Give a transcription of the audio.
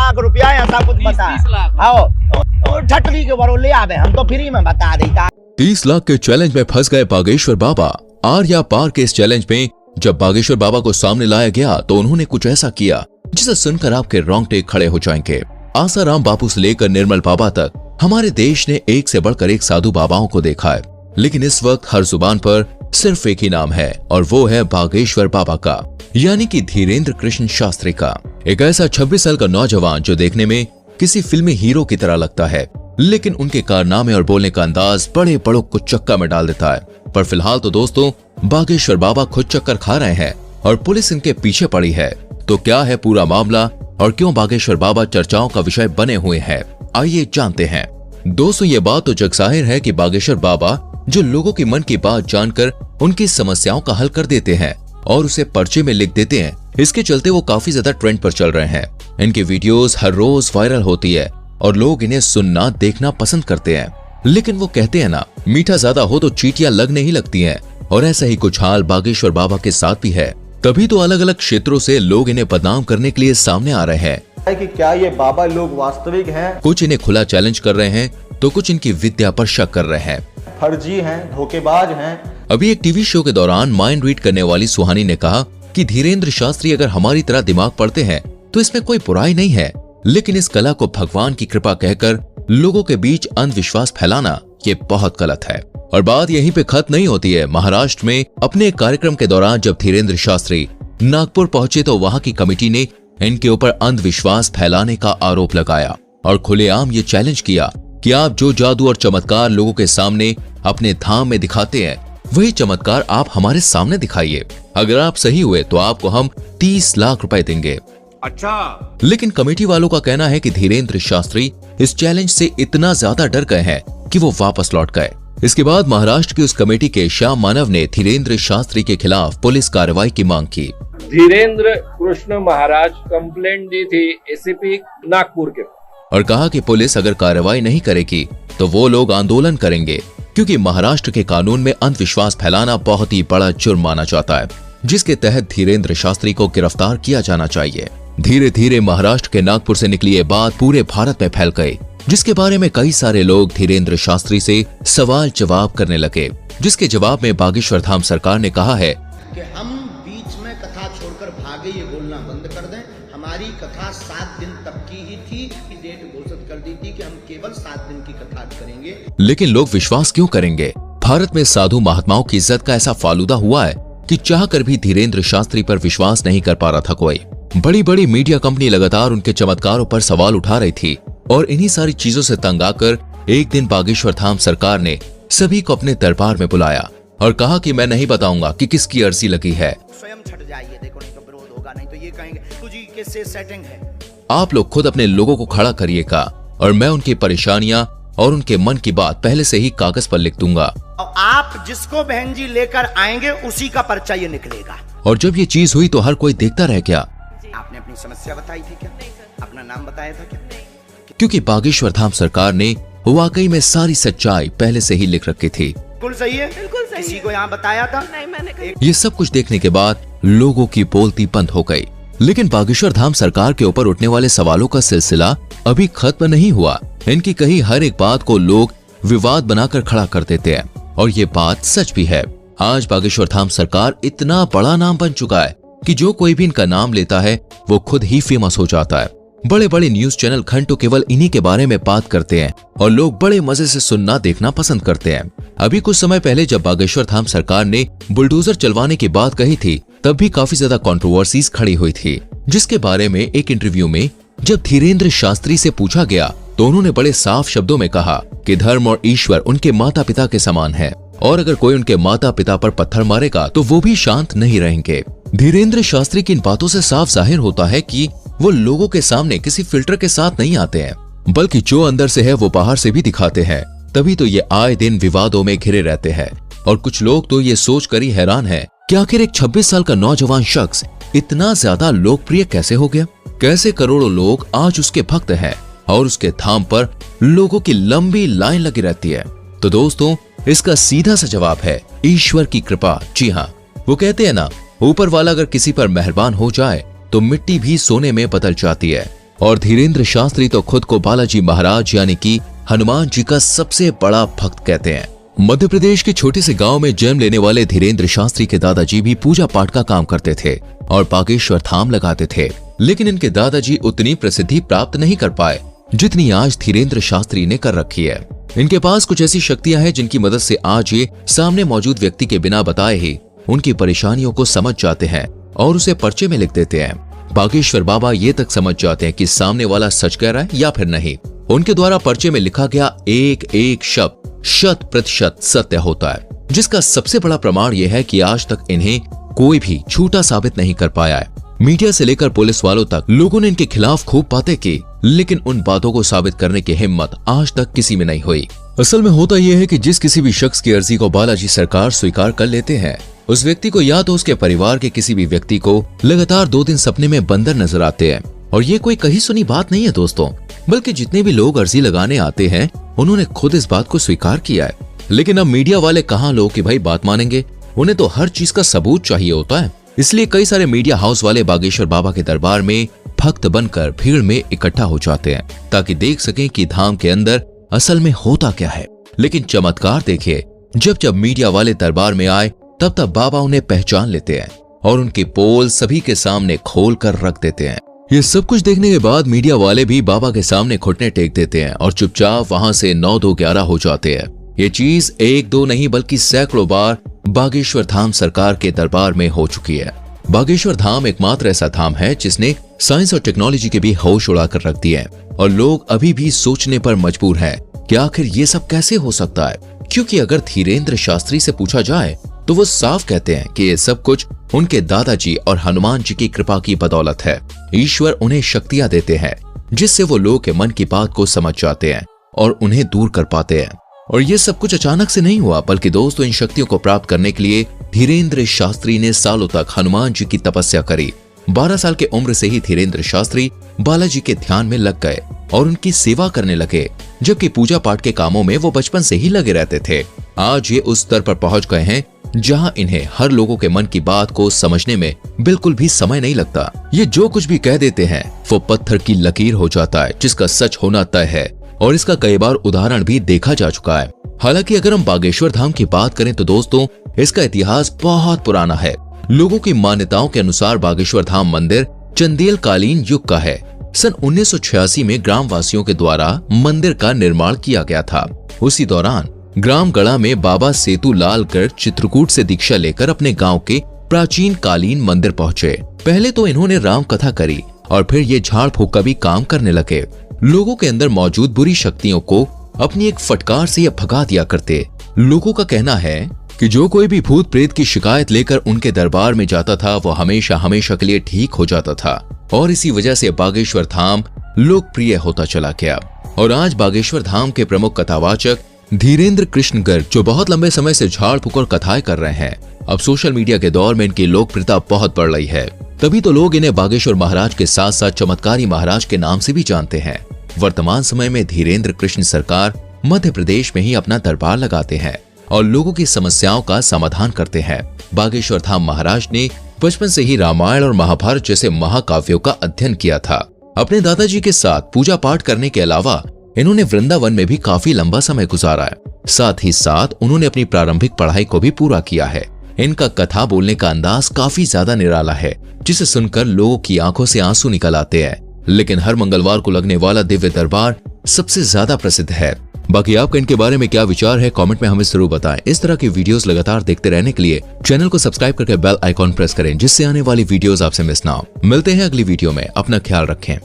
लाख रुपया ऐसा कुछ बता। 30 लाख आओ ठटली के बरो ले आवे, हम तो फ्री में बता देता। 30 लाख के चैलेंज में फंस गए बागेश्वर बाबा। आर्या पार के इस चैलेंज में जब बागेश्वर बाबा को सामने लाया गया तो उन्होंने कुछ ऐसा किया जिसे सुनकर आपके रोंगटे खड़े हो जाएंगे। आसाराम बापू से लेकर निर्मल बाबा तक हमारे देश ने एक से बढ़कर एक साधु बाबाओं को देखा है, लेकिन इस वक्त हर जुबान पर सिर्फ एक ही नाम है और वो है बागेश्वर बाबा का, यानी कि धीरेन्द्र कृष्ण शास्त्री का। एक ऐसा 26 साल का नौजवान जो देखने में किसी फिल्मी हीरो की तरह लगता है, लेकिन उनके कारनामे और बोलने का अंदाज बड़े बड़ों को चक्का में डाल देता है। पर फिलहाल तो दोस्तों बागेश्वर बाबा खुद चक्कर खा रहे हैं और पुलिस इनके पीछे पड़ी है। तो क्या है पूरा मामला और क्यों बागेश्वर बाबा चर्चाओं का विषय बने हुए हैं, आइए जानते हैं। दोस्तों ये बात तो जगजाहिर है कि बागेश्वर बाबा जो लोगों के मन की बात जानकर उनकी समस्याओं का हल कर देते हैं और उसे पर्चे में लिख देते हैं, इसके चलते वो काफी ज्यादा ट्रेंड पर चल रहे हैं। इनकी वीडियोस हर रोज वायरल होती है और लोग इन्हें सुनना देखना पसंद करते हैं। लेकिन वो कहते हैं ना, मीठा ज्यादा हो तो चींटियां लगने ही लगती हैं, और ऐसा ही कुछ हाल बागेश्वर बाबा के साथ भी है। तभी तो अलग अलग क्षेत्रों से लोग इन्हें बदनाम करने के लिए सामने आ रहे हैं कि क्या ये बाबा लोग वास्तविक हैं? कुछ इन्हें खुला चैलेंज कर रहे हैं तो कुछ इनकी विद्या पर शक कर रहे हैं, फर्जी हैं, धोखेबाज हैं। अभी एक टीवी शो के दौरान माइंड रीड करने वाली सुहानी ने कहा कि धीरेन्द्र शास्त्री अगर हमारी तरह दिमाग पढ़ते हैं तो इसमें कोई बुराई नहीं है, लेकिन इस कला को भगवान की कृपा कहकर लोगों के बीच अंधविश्वास फैलाना ये बहुत गलत है। और बात यहीं पे खत्म नहीं होती है। महाराष्ट्र में अपने एक कार्यक्रम के दौरान जब धीरेन्द्र शास्त्री नागपुर पहुंचे तो वहां की कमेटी ने इनके ऊपर अंधविश्वास फैलाने का आरोप लगाया और खुलेआम ये चैलेंज किया कि आप जो जादू और चमत्कार लोगों के सामने अपने धाम में दिखाते हैं, वही चमत्कार आप हमारे सामने दिखाइए। अगर आप सही हुए तो आपको हम 30 लाख रुपए देंगे। अच्छा, लेकिन कमेटी वालों का कहना है कि धीरेन्द्र शास्त्री इस चैलेंज से इतना ज्यादा डर गए हैं कि वो वापस लौट गए। इसके बाद महाराष्ट्र की उस कमेटी के श्याम मानव ने धीरेन्द्र शास्त्री के खिलाफ पुलिस कार्रवाई की मांग की। धीरेन्द्र कृष्ण महाराज कंप्लेंट दी थी एसीपी नागपुर के और कहा कि पुलिस अगर कार्रवाई नहीं करेगी तो वो लोग आंदोलन करेंगे, क्योंकि महाराष्ट्र के कानून में अंधविश्वास फैलाना बहुत ही बड़ा जुर्म माना जाता है, जिसके तहत धीरेन्द्र शास्त्री को गिरफ्तार किया जाना चाहिए। धीरे धीरे महाराष्ट्र के नागपुर से निकली ये बात पूरे भारत में फैल गई, जिसके बारे में कई सारे लोग धीरेन्द्र शास्त्री से सवाल जवाब करने लगे, जिसके जवाब में बागेश्वर धाम सरकार ने कहा है कि हम बीच में कथा छोड़कर भागे ये बोलना बंद कर दें। हमारी कथा 7 दिन तक की ही थी, कि डेट घोषित कर दी थी कि हम केवल 7 दिन की कथा करेंगे। लेकिन लोग विश्वास क्यों करेंगे? भारत में साधु महात्माओं की इज्जत का ऐसा फालूदा हुआ है कि चाहकर भी धीरेन्द्र शास्त्री पर विश्वास नहीं कर पा रहा था कोई। बड़ी बड़ी मीडिया कंपनी लगातार उनके चमत्कारों पर सवाल उठा रही थी और इन्हीं सारी चीजों से तंग आकर एक दिन बागेश्वर धाम सरकार ने सभी को अपने दरबार में बुलाया और कहा कि मैं नहीं बताऊंगा कि किसकी अर्जी लगी है। स्वयं छट जाइए, देखो नहीं तो विरोध होगा, नहीं तो ये कहेंगे तुझी किससे सेटिंग है। आप लोग खुद अपने लोगों को खड़ा करिएगा और मैं उनकी परेशानियां और उनके मन की बात पहले से ही कागज पर लिख दूंगा और आप जिसको बहन जी लेकर आएंगे उसी का पर्चा ये निकलेगा। और जब ये चीज हुई तो हर कोई देखता रह गया। आपने अपनी समस्या बताई थी क्या? अपना नाम बताया था क्या? क्योंकि बागेश्वर धाम सरकार ने वाकई में सारी सच्चाई पहले से ही लिख रखी थी। बिल्कुल सही है, बिल्कुल सही। किसी को यहाँ बताया था? नहीं, मैंने ये सब कुछ देखने के बाद लोगों की बोलती बंद हो गई। लेकिन बागेश्वर धाम सरकार के ऊपर उठने वाले सवालों का सिलसिला अभी खत्म नहीं हुआ। इनकी कही हर एक बात को लोग विवाद बनाकर खड़ा कर देते हैं और ये बात सच भी है। आज बागेश्वर धाम सरकार इतना बड़ा नाम बन चुका है कि जो कोई भी इनका नाम लेता है वो खुद ही फेमस हो जाता है। बड़े बड़े न्यूज चैनल घंटों केवल इन्हीं के बारे में बात करते हैं और लोग बड़े मजे से सुनना देखना पसंद करते हैं। अभी कुछ समय पहले जब बागेश्वर धाम सरकार ने बुलडोजर चलवाने की बात कही थी तब भी काफी ज्यादा कंट्रोवर्सीज खड़ी हुई थी, जिसके बारे में एक इंटरव्यू में जब धीरेन्द्र शास्त्री से पूछा गया तो उन्होंने बड़े साफ शब्दों में कहा कि धर्म और ईश्वर उनके माता पिता के समान है और अगर कोई उनके माता पिता पर पत्थर मारेगा तो वो भी शांत नहीं रहेंगे। धीरेन्द्र शास्त्री की इन बातों से साफ जाहिर होता है कि वो लोगों के सामने किसी फिल्टर के साथ नहीं आते हैं, बल्कि जो अंदर से है वो बाहर से भी दिखाते हैं। तभी तो ये आए दिन विवादों में घिरे रहते हैं और कुछ लोग तो ये सोच कर ही हैरान है कि आखिर एक 26 साल का नौजवान शख्स इतना ज्यादा लोकप्रिय कैसे हो गया। कैसे करोड़ों लोग आज उसके भक्त हैं और उसके धाम पर लोगों की लंबी लाइन लगी रहती है। तो दोस्तों इसका सीधा सा जवाब है ईश्वर की कृपा। जी हाँ, वो कहते हैं ना, ऊपर वाला अगर किसी पर मेहरबान हो जाए तो मिट्टी भी सोने में बदल जाती है। और धीरेन्द्र शास्त्री तो खुद को बालाजी महाराज यानी कि हनुमान जी का सबसे बड़ा भक्त कहते हैं। मध्य प्रदेश के छोटे से गांव में जन्म लेने वाले धीरेन्द्र शास्त्री के दादाजी भी पूजा पाठ का काम करते थे और बागेश्वर धाम लगाते थे, लेकिन इनके दादाजी उतनी प्रसिद्धि प्राप्त नहीं कर पाए जितनी आज धीरेन्द्र शास्त्री ने कर रखी है। इनके पास कुछ ऐसी शक्तियां हैं जिनकी मदद से आज ये सामने मौजूद व्यक्ति के बिना बताए ही उनकी परेशानियों को समझ जाते हैं और उसे पर्चे में लिख देते हैं। बागेश्वर बाबा ये तक समझ जाते हैं कि सामने वाला सच कह रहा है या फिर नहीं। उनके द्वारा पर्चे में लिखा गया एक एक शब्द 100% सत्य होता है, जिसका सबसे बड़ा प्रमाण यह है कि आज तक इन्हें कोई भी झूठा साबित नहीं कर पाया है। मीडिया से लेकर पुलिस वालों तक लोगों ने इनके खिलाफ खूब बातें की, लेकिन उन बातों को साबित करने की हिम्मत आज तक किसी में नहीं हुई। असल में होता यह है कि जिस किसी भी शख्स की अर्जी को बालाजी सरकार स्वीकार कर लेते हैं, उस व्यक्ति को या तो उसके परिवार के किसी भी व्यक्ति को लगातार 2 दिन सपने में बंदर नजर आते हैं। और ये कोई कही सुनी बात नहीं है दोस्तों, बल्कि जितने भी लोग अर्जी लगाने आते हैं उन्होंने खुद इस बात को स्वीकार किया है। लेकिन अब मीडिया वाले कहाँ लोग कि भाई बात मानेंगे, उन्हें तो हर चीज का सबूत चाहिए होता है। इसलिए कई सारे मीडिया हाउस वाले बागेश्वर बाबा के दरबार में भक्त बनकर भीड़ में इकट्ठा हो जाते हैं ताकि देख सकें कि धाम के अंदर असल में होता क्या है। लेकिन चमत्कार देखिए, जब जब मीडिया वाले दरबार में आए तब तब बाबा उन्हें पहचान लेते हैं और उनके पोल सभी के सामने खोल कर रख देते हैं। ये सब कुछ देखने के बाद मीडिया वाले भी बाबा के सामने घुटने टेक देते हैं और चुपचाप वहां से 9-2-11 हो जाते हैं। ये चीज 1-2 नहीं बल्कि सैकड़ों बार बागेश्वर धाम सरकार के दरबार में हो चुकी है। बागेश्वर धाम एकमात्र ऐसा धाम है जिसने साइंस और टेक्नोलॉजी के भी होश उड़ाकर रख दिए हैं और लोग अभी भी सोचने पर मजबूर हैं कि आखिर ये सब कैसे हो सकता है। क्योंकि अगर धीरेन्द्र शास्त्री से पूछा जाए तो वो साफ कहते हैं कि ये सब कुछ उनके दादाजी और हनुमान जी की कृपा की बदौलत है। ईश्वर उन्हें शक्तियां देते हैं जिससे वो लोगों के मन की बात को समझ जाते हैं और उन्हें दूर कर पाते हैं। और ये सब कुछ अचानक से नहीं हुआ, बल्कि दोस्तों इन शक्तियों को प्राप्त करने के लिए धीरेन्द्र शास्त्री ने सालों तक हनुमान जी की तपस्या करी। 12 साल के उम्र से ही धीरेन्द्र शास्त्री बालाजी के ध्यान में लग गए और उनकी सेवा करने लगे, जबकि पूजा पाठ के कामों में वो बचपन से ही लगे रहते थे। आज ये उस स्तर पर पहुंच गए हैं जहां इन्हें हर लोगों के मन की बात को समझने में बिल्कुल भी समय नहीं लगता। ये जो कुछ भी कह देते हैं वो पत्थर की लकीर हो जाता है जिसका सच होना तय है, और इसका कई बार उदाहरण भी देखा जा चुका है। हालांकि अगर हम बागेश्वर धाम की बात करें तो दोस्तों इसका इतिहास बहुत पुराना है। लोगों की मान्यताओं के अनुसार बागेश्वर धाम मंदिर चंदेल कालीन युग का है। सन 1986 में ग्रामवासियों के द्वारा मंदिर का निर्माण किया गया था। उसी दौरान ग्राम गढ़ा में बाबा सेतु लालगढ़ चित्रकूट से दीक्षा लेकर अपने गांव के प्राचीन कालीन मंदिर पहुंचे। पहले तो इन्होंने राम कथा करी और फिर ये झाड़ फूक का भी काम करने लगे। लोगों के अंदर मौजूद बुरी शक्तियों को अपनी एक फटकार से ये भगा दिया करते। लोगों का कहना है कि जो कोई भी भूत प्रेत की शिकायत लेकर उनके दरबार में जाता था वो हमेशा हमेशा के लिए ठीक हो जाता था, और इसी वजह से बागेश्वर धाम लोकप्रिय होता चला गया। और आज बागेश्वर धाम के प्रमुख कथावाचक धीरेन्द्र कृष्ण गर्ग, जो बहुत लंबे समय से झाड़ फूक और कथाएं कर रहे हैं, अब सोशल मीडिया के दौर में इनकी लोकप्रियता बहुत बढ़ रही है। तभी तो लोग इन्हें बागेश्वर महाराज के साथ साथ चमत्कारी महाराज के नाम से भी जानते हैं। वर्तमान समय में धीरेन्द्र कृष्ण सरकार मध्य प्रदेश में ही अपना दरबार लगाते हैं और लोगों की समस्याओं का समाधान करते हैं। बागेश्वर धाम महाराज ने बचपन से ही रामायण और महाभारत जैसे महाकाव्यों का अध्ययन किया था। अपने दादाजी के साथ पूजा पाठ करने के अलावा इन्होंने वृंदावन में भी काफी लंबा समय गुजारा है। साथ ही साथ उन्होंने अपनी प्रारंभिक पढ़ाई को भी पूरा किया है। इनका कथा बोलने का अंदाज काफी ज्यादा निराला है, जिसे सुनकर लोगों की आंखों से आंसू निकल आते हैं। लेकिन हर मंगलवार को लगने वाला दिव्य दरबार सबसे ज्यादा प्रसिद्ध है। बाकी आपका इनके बारे में क्या विचार है, कमेंट में हमें जरूर बताएं। इस तरह की वीडियोस लगातार देखते रहने के लिए चैनल को सब्सक्राइब करके बेल आइकॉन प्रेस करें, जिससे आने वाली वीडियोस आपसे मिस ना हो। मिलते हैं अगली वीडियो में, अपना ख्याल रखें।